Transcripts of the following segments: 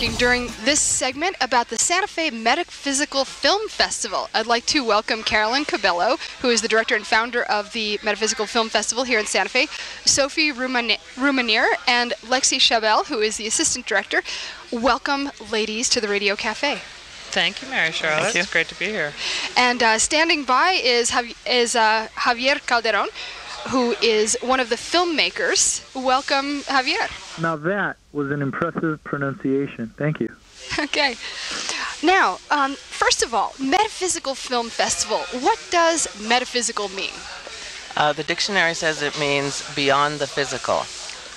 talking during this segment about the Santa Fe Metaphysical Film Festival. I'd like to welcome Carolyn Cabello, who is the director and founder of the Metaphysical Film Festival here in Santa Fe, Sophie Rumanier, and Lexi Chabel, who is the assistant director. Welcome, ladies, to the Radio Cafe. Thank you, Mary Charlotte. Thank you. It's great to be here. And standing by is Javier Calderon, who is one of the filmmakers. Welcome, Javier. Now that was an impressive pronunciation. Thank you. Okay. Now, first of all, Metaphysical Film Festival. What does metaphysical mean? The dictionary says it means beyond the physical.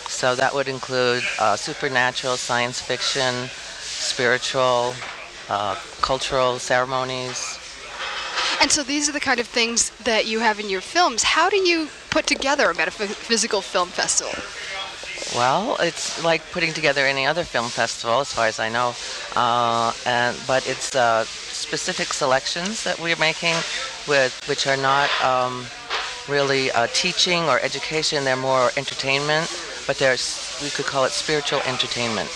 So that would include supernatural, science fiction, spiritual, cultural ceremonies. And so these are the kind of things that you have in your films. How do you put together a Metaphysical Film Festival? Well, it's like putting together any other film festival, as far as I know. But it's specific selections that we're making, which are not really teaching or education. They're more entertainment, but we could call it spiritual entertainment.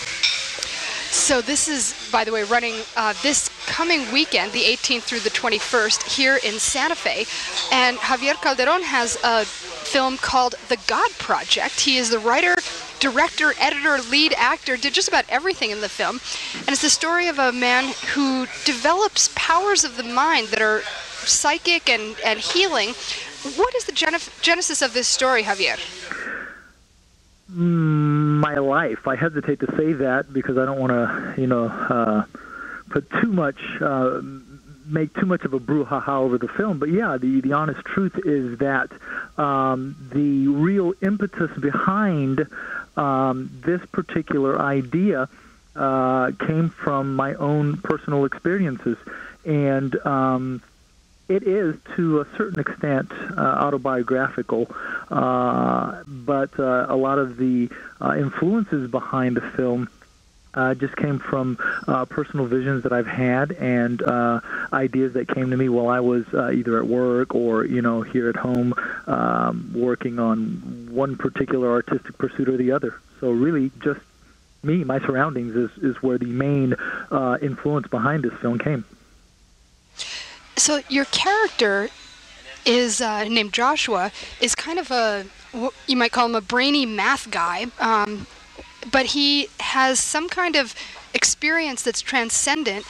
So this is, by the way, running this coming weekend, the 18th through the 21st, here in Santa Fe. And Javier Calderon has a film called The God Project. He is the writer, director, editor, lead actor, did just about everything in the film. And it's the story of a man who develops powers of the mind that are psychic and healing. What is the genesis of this story, Javier? My life. I hesitate to say that because I don't want to, put too much, make too much of a brouhaha over the film. But yeah, the honest truth is that the real impetus behind this particular idea came from my own personal experiences, and it is, to a certain extent, autobiographical, but a lot of the influences behind the film just came from personal visions that I've had and ideas that came to me while I was either at work or, here at home working on one particular artistic pursuit or the other. So really just me, my surroundings, is where the main influence behind this film came. So your character is named Joshua, is kind of you might call him a brainy math guy, but he has some kind of experience that's transcendent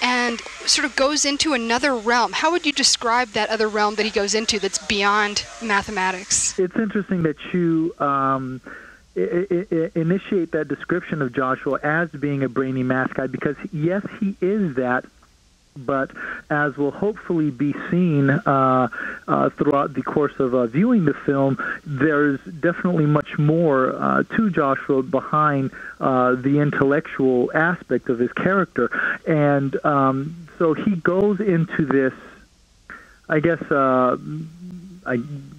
and sort of goes into another realm. How would you describe that other realm that he goes into that's beyond mathematics? It's interesting that you initiate that description of Joshua as being a brainy math guy, because yes, he is that. But as will hopefully be seen throughout the course of viewing the film, there's definitely much more to Joshua behind the intellectual aspect of his character. And so he goes into this, I guess,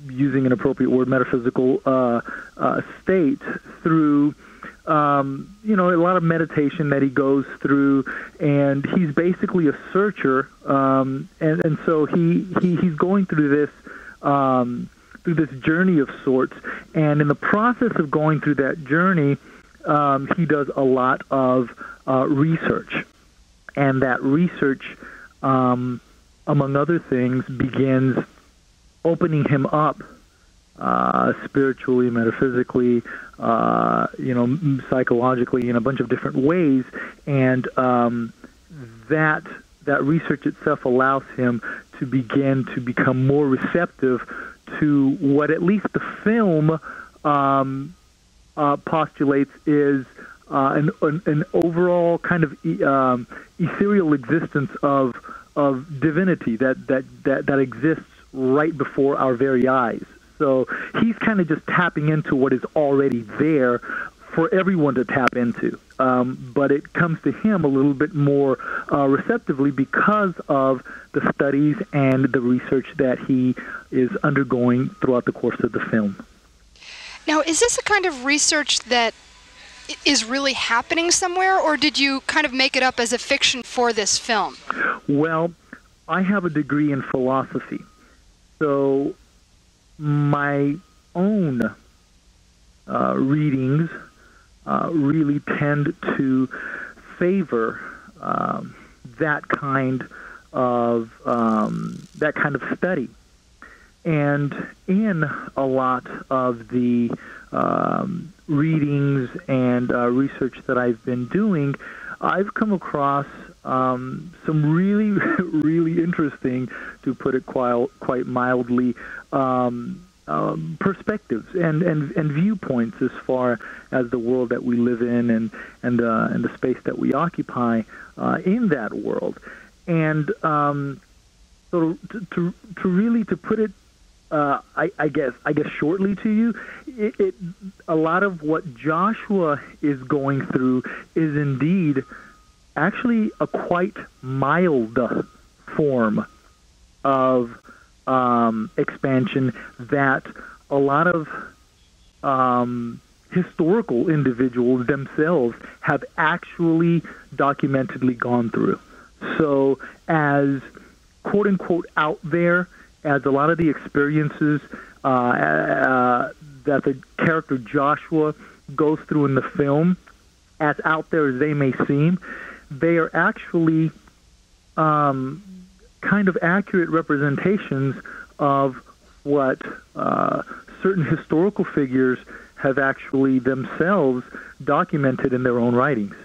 using an appropriate word, metaphysical state through a lot of meditation that he goes through, and he's basically a searcher, and so he's going through this journey of sorts, and in the process of going through that journey, he does a lot of research, and that research, among other things, begins opening him up spiritually, metaphysically, psychologically, in a bunch of different ways, and that research itself allows him to begin to become more receptive to what at least the film postulates is an overall kind of ethereal existence of divinity that exists right before our very eyes. So he's kind of just tapping into what is already there for everyone to tap into. But it comes to him a little bit more receptively because of the studies and the research that he is undergoing throughout the course of the film. Now, is this a kind of research that is really happening somewhere, or did you kind of make it up as a fiction for this film? Well, I have a degree in philosophy. So my own readings really tend to favor that kind of study. And in a lot of the readings and research that I've been doing, I've come across some really, really interesting, to put it quite mildly, perspectives and viewpoints as far as the world that we live in and the space that we occupy in that world. And so to put it, I guess shortly to you, a lot of what Joshua is going through is indeed actually a quite mild form of expansion that a lot of historical individuals themselves have actually documentedly gone through. So as quote-unquote out there as a lot of the experiences that the character Joshua goes through in the film, as out there as they may seem, they are actually kind of accurate representations of what certain historical figures have actually themselves documented in their own writings.